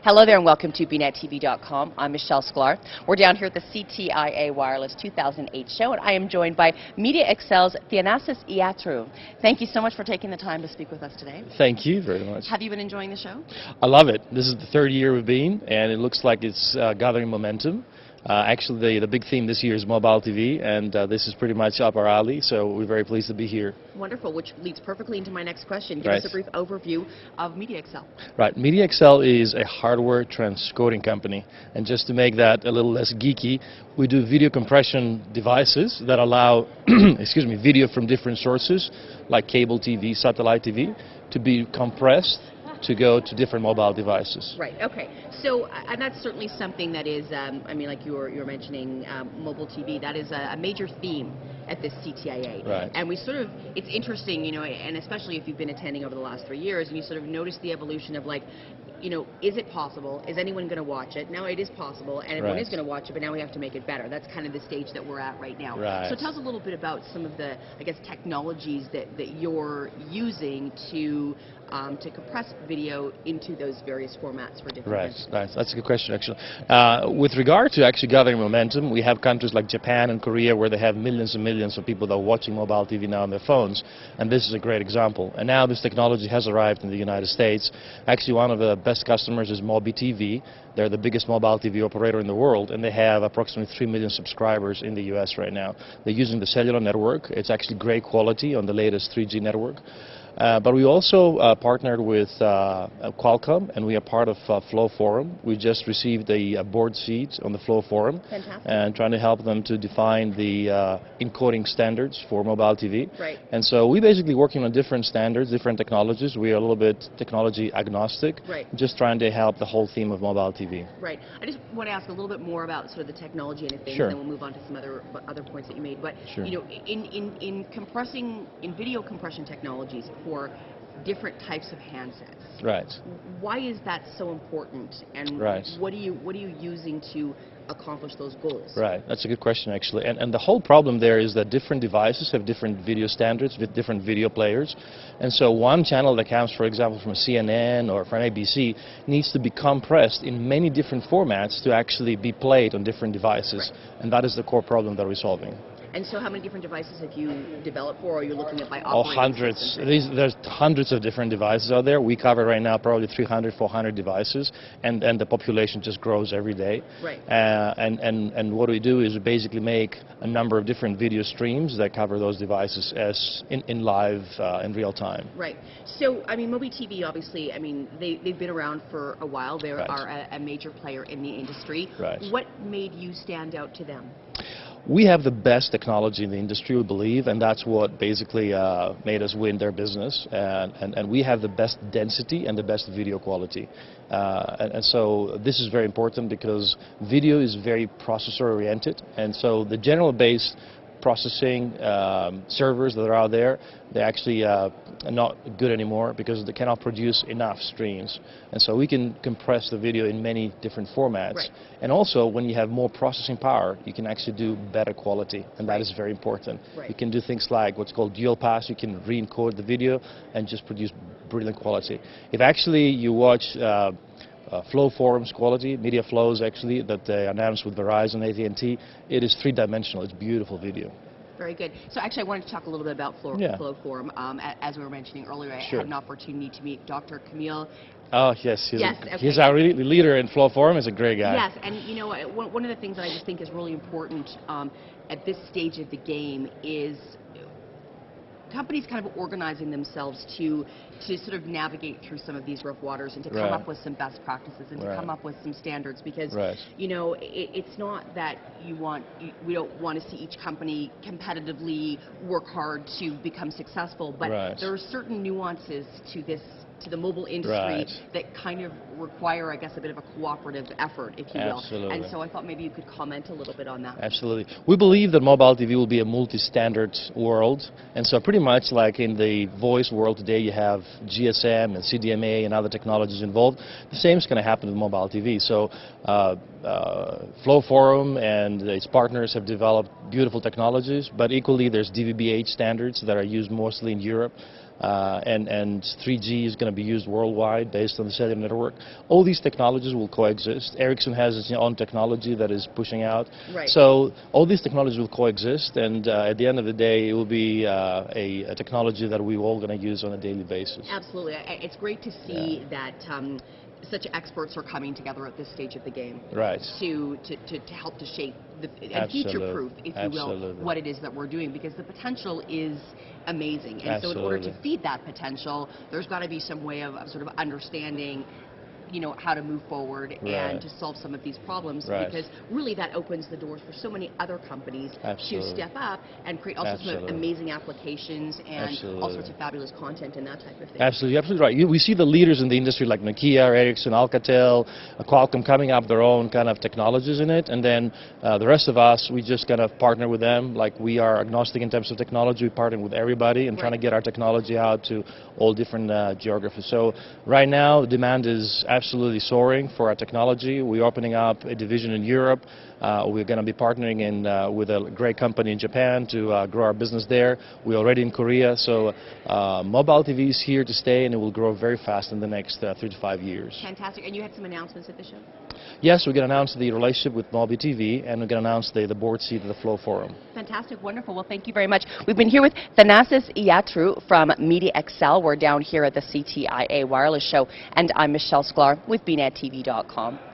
Hello there and welcome to bnettv.com. I'm Michelle Sklar. We're down here at the CTIA Wireless 2008 show, and I am joined by MediaXL's Thanasis Iatrou. Thank you so much for taking the time to speak with us today. Thank you very much. Have you been enjoying the show? I love it. This is the third year we've been, and it looks like it's gathering momentum. Actually, the big theme this year is mobile TV, and this is pretty much up our alley, so we're very pleased to be here. Wonderful, which leads perfectly into my next question. Give us a brief overview of MediaXL. Right. MediaXL is a hardware transcoding company, and just to make that a little less geeky, we do video compression devices that allow video from different sources, like cable TV, satellite TV, to be compressed to go to different mobile devices. Right, okay. So, and that's certainly something that is, I mean, like you were mentioning mobile TV, that is a major theme at this CTIA. Right. And we sort of, it's interesting, you know, and especially if you've been attending over the last 3 years, and you sort of notice the evolution of like, you know, is it possible? Is anyone going to watch it? Now it is possible, and everyone is going to watch it, but now we have to make it better. That's kind of the stage that we're at right now. Right. So tell us a little bit about some of the, I guess, technologies that you're using to compress video into those various formats for different entities. Right, that's a good question, actually. With regard to actually gathering momentum, we have countries like Japan and Korea where they have millions and millions of people that are watching mobile TV now on their phones, and this is a great example. And now this technology has arrived in the United States. Actually, one of the best customers is MobiTV. They're the biggest mobile TV operator in the world, and they have approximately 3 million subscribers in the US right now. They're using the cellular network. It's actually great quality on the latest 3G network. But we also partnered with Qualcomm, and we are part of Flow Forum. We just received a board seat on the Flow Forum. Fantastic. And trying to help them to define the encoding standards for mobile TV. Right. And so we're basically working on different standards, different technologies. We are a little bit technology agnostic, right, just trying to help the whole theme of mobile TV. Right. I just want to ask a little bit more about sort of the technology and things, sure, and then we'll move on to some other points that you made. But sure, you know, in video compression technologies for different types of handsets. Right. Why is that so important, and right, what are you using to accomplish those goals? Right, that's a good question actually. And the whole problem there is that different devices have different video standards with different video players. And so one channel that comes, for example, from CNN or from ABC needs to be compressed in many different formats to actually be played on different devices. Right. And that is the core problem that we're solving. And so how many different devices have you developed for, or are you looking at by Oh, operating hundreds. systems? There's hundreds of different devices out there. We cover right now probably 300, 400 devices, and the population just grows every day. Right. And what we do is we basically make a number of different video streams that cover those devices as in live, in real time. Right. So, I mean, MobiTV, obviously, I mean, they've been around for a while. They right. are a major player in the industry. Right. What made you stand out to them? We have the best technology in the industry, we believe, and that's what basically made us win their business. And we have the best density and the best video quality. And so this is very important because video is very processor-oriented, and so the general-based processing servers that are out there, they actually are not good anymore because they cannot produce enough streams. And so we can compress the video in many different formats. Right. And also, when you have more processing power, you can actually do better quality, and that is very important. Right. You can do things like what's called dual pass. You can re-encode the video and just produce brilliant quality. If actually you watch Flow Forum's quality, Media Flows actually, that they announced with Verizon, AT&T, it is three-dimensional. It's beautiful video. Very good. So actually I wanted to talk a little bit about Flow Forum. As we were mentioning earlier, I sure. had an opportunity to meet Dr. Camille. Oh, yes. He's our leader in Flow Forum. He's a great guy. Yes, and you know, one of the things that I just think is really important at this stage of the game is companies kind of organizing themselves to sort of navigate through some of these rough waters and to come up with some best practices and to come up with some standards, because you know, it's not that we don't want to see each company competitively work hard to become successful, but there are certain nuances to the mobile industry that kind of require, I guess, a bit of a cooperative effort, if you will. Absolutely. And so I thought maybe you could comment a little bit on that. Absolutely. We believe that mobile TV will be a multi-standard world, and so pretty much like in the voice world today, you have GSM and CDMA and other technologies involved. The same is going to happen with mobile TV. So Flow Forum and its partners have developed beautiful technologies, but equally there's DVB-H standards that are used mostly in Europe. and 3G is going to be used worldwide based on the cellular network. All these technologies will coexist. Ericsson has its own technology that is pushing out. Right. So all these technologies will coexist, and at the end of the day, it will be a technology that we're all going to use on a daily basis. Absolutely. It's great to see that such experts are coming together at this stage of the game. Right. To help to shape and future-proof, if you will, what it is that we're doing, because the potential is amazing. And so in order to feed that potential, there's got to be some way of sort of understanding, you know, how to move forward and to solve some of these problems, because really that opens the doors for so many other companies to step up and create also some amazing applications and all sorts of fabulous content and that type of thing. Absolutely, absolutely right. We see the leaders in the industry like Nokia, Ericsson, Alcatel, Qualcomm coming up their own kind of technologies in it, and then the rest of us, we just kind of partner with them. Like, we are agnostic in terms of technology. We partner with everybody and trying to get our technology out to all different geographies. So right now, demand is absolutely soaring for our technology. We're opening up a division in Europe. We're going to be partnering with a great company in Japan to grow our business there. We're already in Korea, so mobile TV is here to stay, and it will grow very fast in the next 3 to 5 years. Fantastic. And you had some announcements at the show? Yes, we're going to announce the relationship with Mobi TV, and we're going to announce the board seat of the Flow Forum. Fantastic. Wonderful. Well, thank you very much. We've been here with Thanasis Iatrou from Media Excel. We're down here at the CTIA Wireless Show, and I'm Michelle Sklar with BNetTV.com.